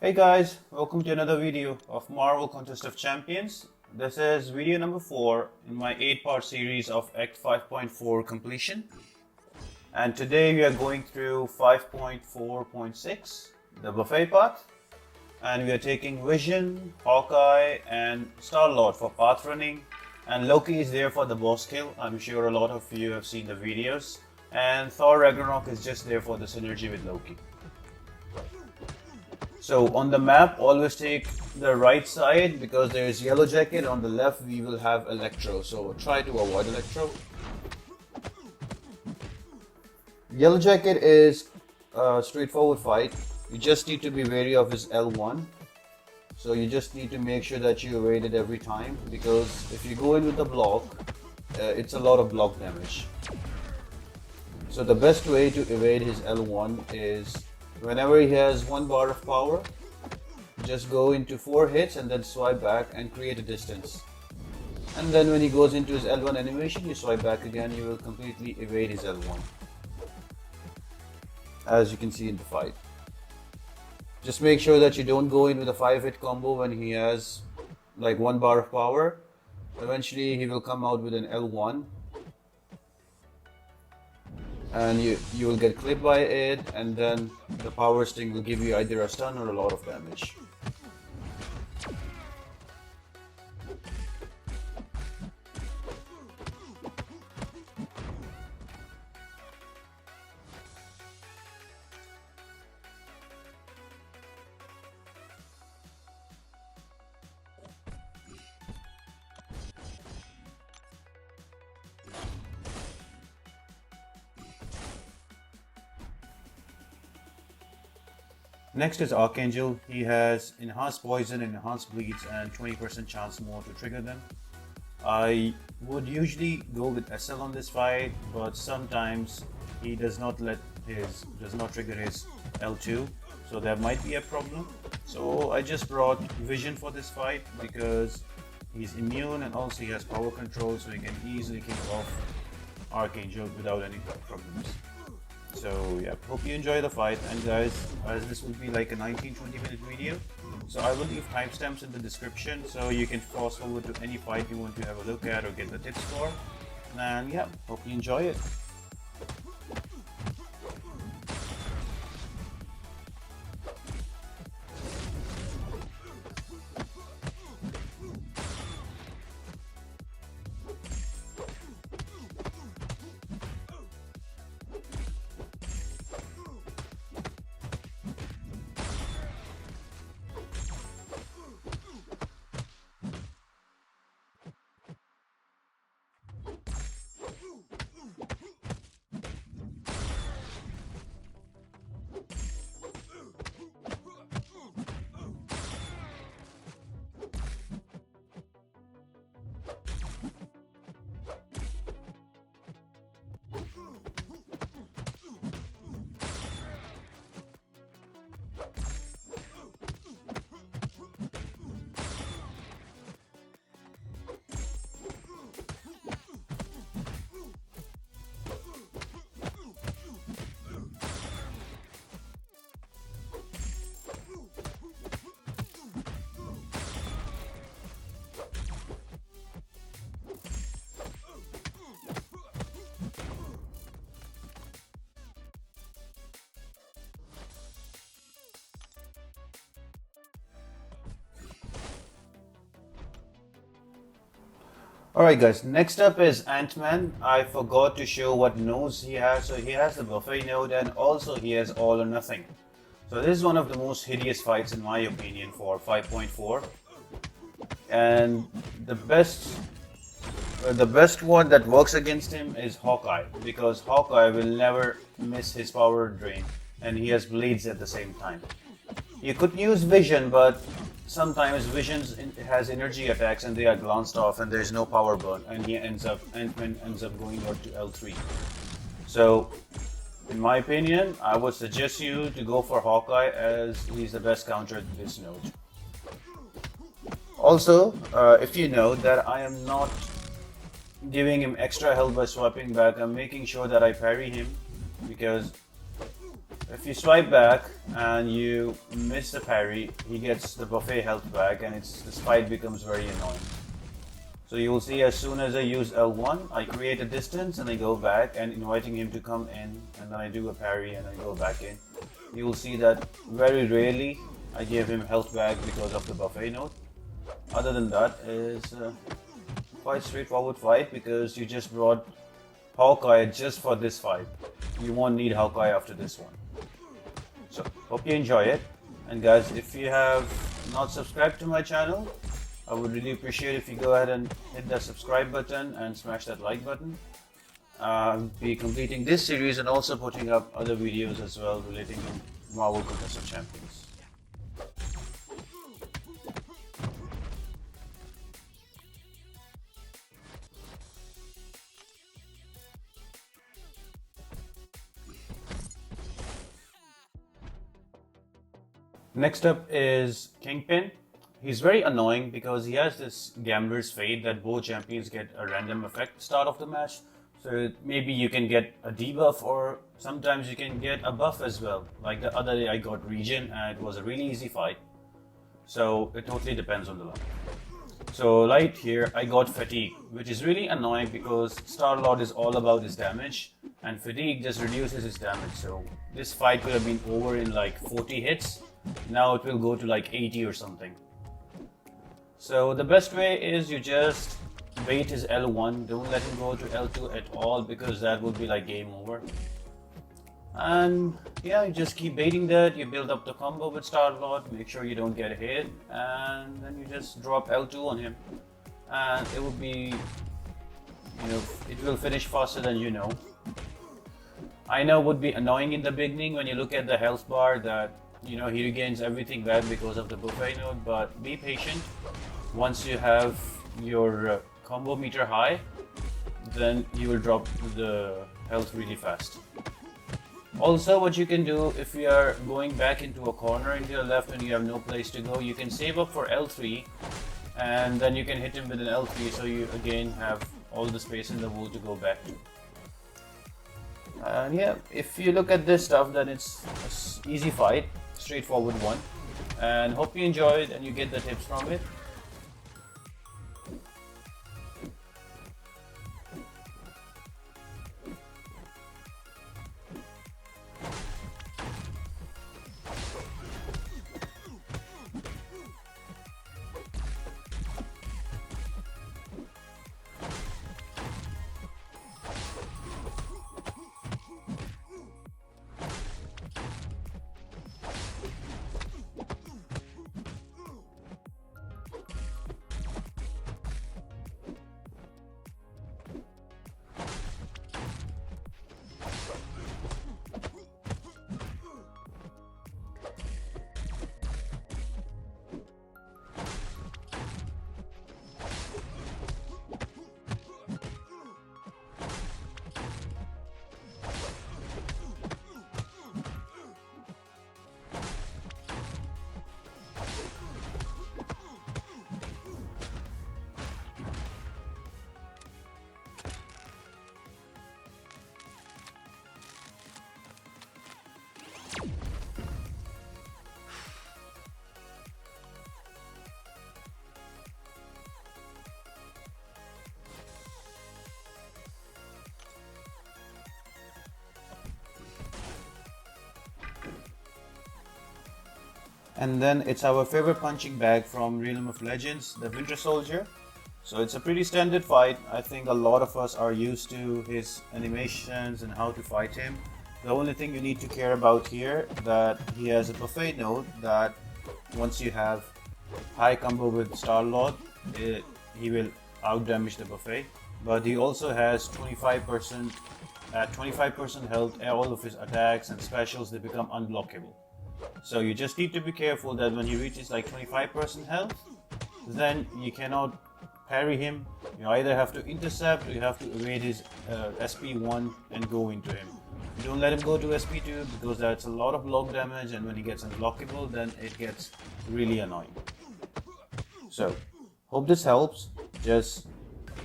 Hey guys, welcome to another video of Marvel Contest of Champions. This is video number 4 in my 8-part series of Act 5.4 completion. And today we are going through 5.4.6, the buffet path. And we are taking Vision, Hawkeye and Star-Lord for path running. And Loki is there for the boss kill. I'm sure a lot of you have seen the videos. And Thor Ragnarok is just there for the synergy with Loki. So on the map, always take the right side because there is Yellow Jacket. On the left, we will have Electro. So try to avoid Electro. Yellow Jacket is a straightforward fight. You just need to be wary of his L1. So you just need to make sure that you evade it every time, because if you go in with the block, it's a lot of block damage. So the best way to evade his L1 is whenever he has 1 bar of power, just go into 4 hits and then swipe back and create a distance. And then when he goes into his L1 animation, you swipe back again, you will completely evade his L1. As you can see in the fight. Just make sure that you don't go in with a 5-hit combo when he has like 1 bar of power. Eventually he will come out with an L1. And you will get clipped by it, and then the power sting will give you either a stun or a lot of damage. Next is Archangel. He has enhanced poison, enhanced bleeds, and 20% chance more to trigger them. I would usually go with SL on this fight, but sometimes he does not trigger his L2, so there might be a problem. So I just brought Vision for this fight because he's immune and also he has power control, so he can easily kick off Archangel without any problems. So yeah, hope you enjoy the fight, and guys, as this will be like a 19-20 minute video, so I will leave timestamps in the description so you can fast forward to any fight you want to have a look at or get the tips for. And yeah, hope you enjoy it. Alright guys, next up is Antman. I forgot to show what nodes he has. So he has the buffet node and also he has all or nothing. So this is one of the most hideous fights in my opinion for 5.4. And the best one that works against him is Hawkeye, because Hawkeye will never miss his power drain and he has bleeds at the same time. You could use Vision, but sometimes Vision has energy attacks and they are glanced off and there is no power burn, and Ant-Man ends up going out to L3. So in my opinion, I would suggest you to go for Hawkeye as he's the best counter at this node. Also, if you know that I am not giving him extra health by swapping back, I'm making sure that I parry him, because If you swipe back and you miss the parry, he gets the buffet health back, and this fight becomes very annoying. So you will see as soon as I use L1, I create a distance and I go back and inviting him to come in, and then I do a parry and I go back in. You will see that very rarely I give him health back because of the buffet node. Other than that, is quite straightforward fight because you just brought Hawkeye just for this fight. You won't need Hawkeye after this one. So, hope you enjoy it. And guys, if you have not subscribed to my channel, I would really appreciate if you go ahead and hit that subscribe button and smash that like button. I'll be completing this series and also putting up other videos as well relating to Marvel Goodness of Champions. Next up is Kingpin. He's very annoying because he has this Gambler's Fate that both champions get a random effect at the start of the match. So maybe you can get a debuff, or sometimes you can get a buff as well. Like the other day I got Regen and it was a really easy fight. So it totally depends on the luck. So right here I got Fatigue, which is really annoying because Star-Lord is all about his damage and Fatigue just reduces his damage. So this fight could have been over in like 40 hits. Now it will go to like 80 or something. So the best way is you just bait his L1, don't let him go to L2 at all because that would be like game over. And yeah, you just keep baiting that, you build up the combo with Star-Lord, make sure you don't get hit, and then you just drop L2 on him. And it will be, it will finish faster than you know. I know it would be annoying in the beginning when you look at the health bar that he regains everything back because of the buffet node, but be patient. Once you have your combo meter high, then you will drop the health really fast. Also, what you can do if you are going back into a corner into your left and you have no place to go, you can save up for L3 and then you can hit him with an L3, so you again have all the space in the world to go back to. And yeah, if you look at this stuff, then it's an easy fight, straightforward one, and hope you enjoy it and you get the tips from it. And then it's our favorite punching bag from Realm of Legends, the Winter Soldier. So it's a pretty standard fight. I think a lot of us are used to his animations and how to fight him. The only thing you need to care about here, that he has a buffet node that once you have high combo with Star-Lord, he will out damage the buffet. But he also has 25% at 25% health, all of his attacks and specials, they become unblockable. So you just need to be careful that when he reaches like 25% health, then you cannot parry him. You either have to intercept or you have to evade his SP1 and go into him. Don't let him go to SP2 because that's a lot of block damage, and when he gets unblockable, then it gets really annoying. So, hope this helps. Just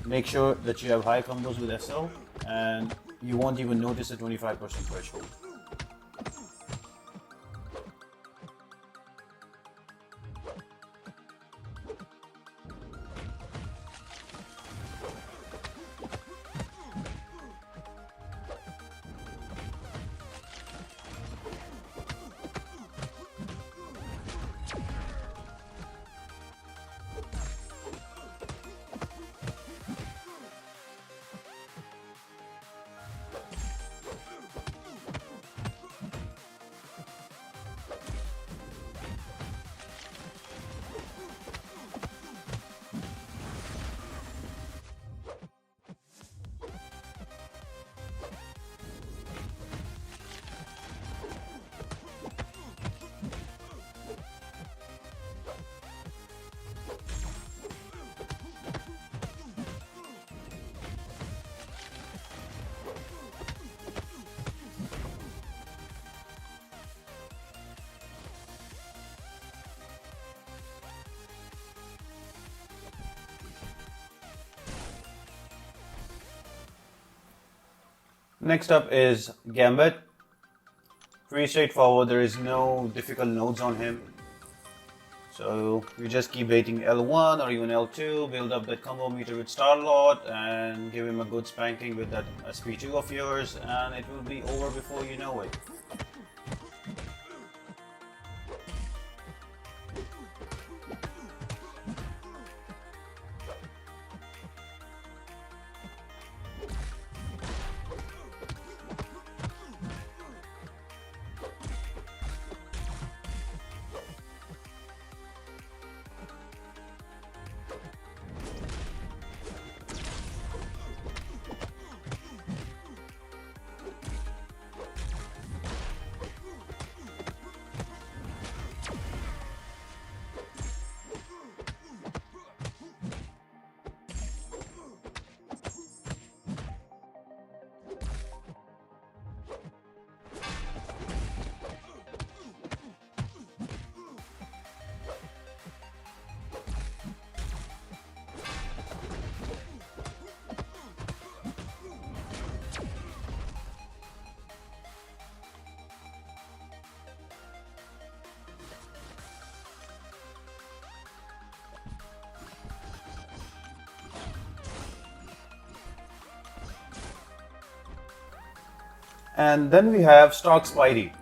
make sure that you have high combos with SL and you won't even notice the 25% threshold. Next up is Gambit. Pretty straightforward, there is no difficult nodes on him. So you just keep baiting L1 or even L2, build up that combo meter with Star-Lord and give him a good spanking with that SP2 of yours, and it will be over before you know it. And then we have Stark Spidey.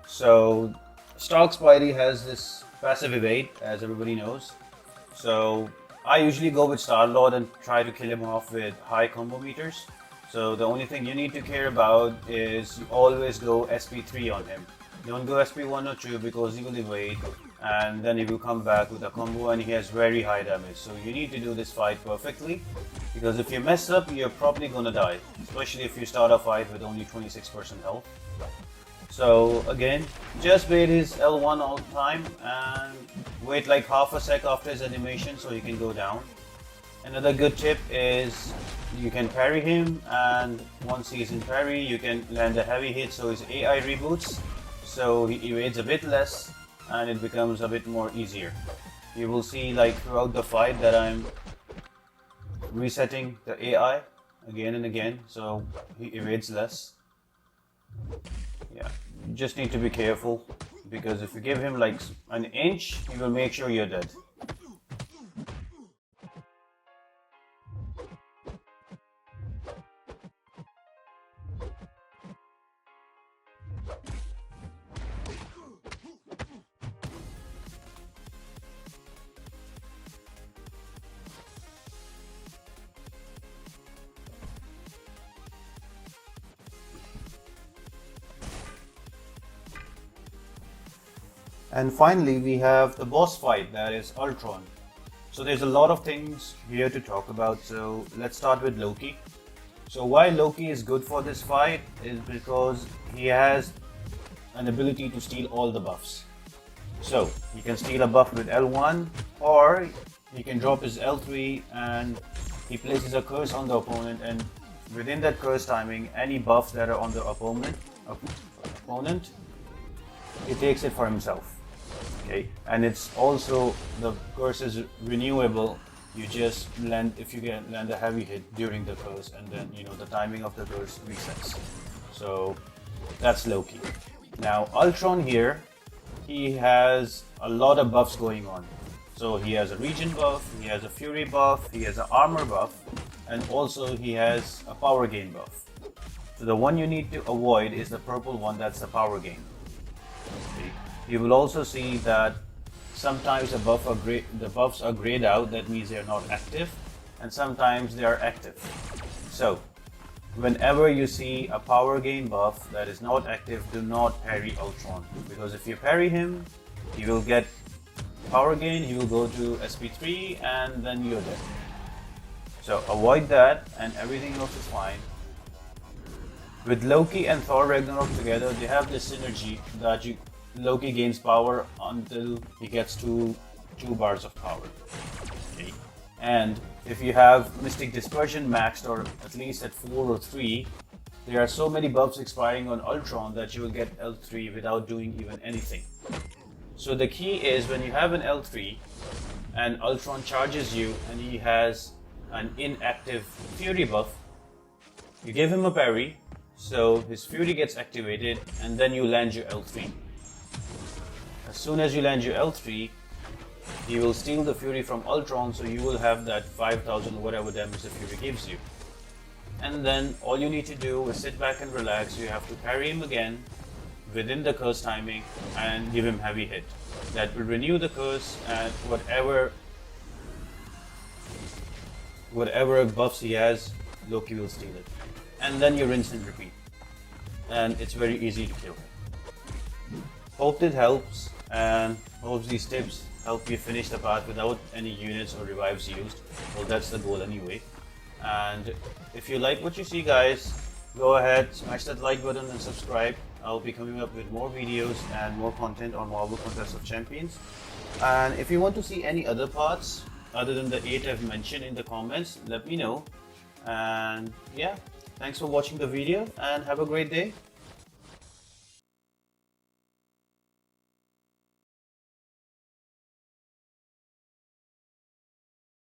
So Stark Spidey has this passive evade, as everybody knows. So I usually go with Star-Lord and try to kill him off with high combo meters. So the only thing you need to care about is you always go SP3 on him. Don't go SP1 or 2 because he will evade and then he will come back with a combo and he has very high damage. So you need to do this fight perfectly, because if you mess up, you're probably gonna die, especially if you start a fight with only 26% health. So again, just bait his L1 all the time and wait like half a sec after his animation so he can go down. Another good tip is you can parry him, and once he's in parry, you can land a heavy hit so his AI reboots, so he evades a bit less and it becomes a bit more easier. You will see like throughout the fight that I'm resetting the AI again and again so he evades less. Yeah, you just need to be careful, because if you give him like an inch, he will make sure you're dead. And finally, we have the boss fight, that is Ultron. So there's a lot of things here to talk about, so let's start with Loki. So why Loki is good for this fight is because he has an ability to steal all the buffs. So he can steal a buff with L1, or he can drop his L3 and he places a curse on the opponent, and within that curse timing, any buffs that are on the opponent, he takes it for himself. Okay, and it's also, the curse is renewable. You just land, if you get land a heavy hit during the curse, and then the timing of the curse resets. So that's Loki. Now Ultron here, he has a lot of buffs going on. So he has a regen buff, he has a fury buff, he has an armor buff, and also he has a power gain buff. So the one you need to avoid is the purple one, that's the power gain. Okay. You will also see that sometimes the buffs are grayed out, that means they are not active, and sometimes they are active. So whenever you see a power gain buff that is not active, do not parry Ultron, because if you parry him, he will get power gain, he will go to SP3 and then you're dead. So avoid that and everything else is fine. With Loki and Thor Ragnarok together, they have this synergy that Loki gains power until he gets to 2 bars of power. Okay. And if you have Mystic Dispersion maxed, or at least at 4 or 3, there are so many buffs expiring on Ultron that you will get L3 without doing even anything. So the key is, when you have an L3 and Ultron charges you and he has an inactive Fury buff, you give him a parry, So his Fury gets activated and then you land your L3. As soon as you land your L3, he will steal the Fury from Ultron, so you will have that 5000 whatever damage the Fury gives you. And then all you need to do is sit back and relax. You have to parry him again within the curse timing and give him heavy hit. That will renew the curse, and whatever buffs he has, Loki will steal it. And then you rinse and repeat. And it's very easy to kill him. Hope it helps, and hope these tips help you finish the path without any units or revives used. Well, that's the goal anyway. And if you like what you see, guys, go ahead, smash that like button and subscribe. I'll be coming up with more videos and more content on Marvel Contest of Champions. And if you want to see any other parts other than the 8 I've mentioned in the comments, let me know. And yeah, thanks for watching the video and have a great day.